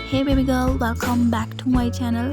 Hey baby girl, welcome back to my channel.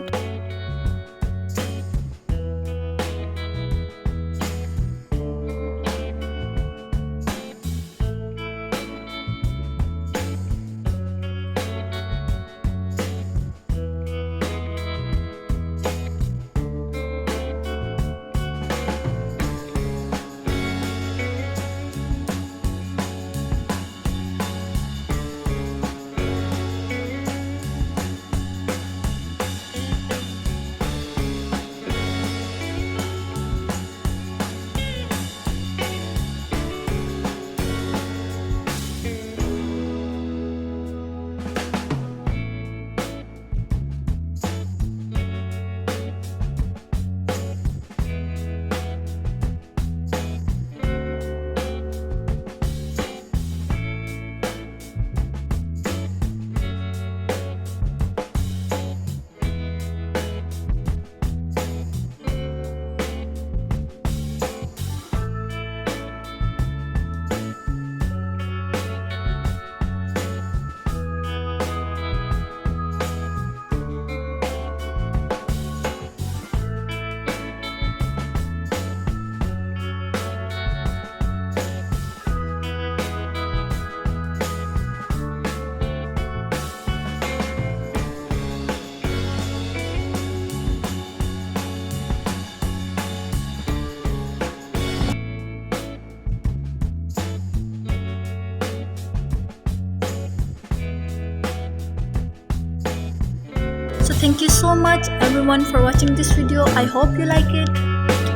So thank you so much everyone for watching this video. I hope you like it.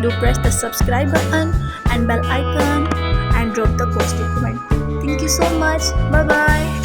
Do press the subscribe button and bell icon and drop the positive comment. Thank you so much. Bye bye.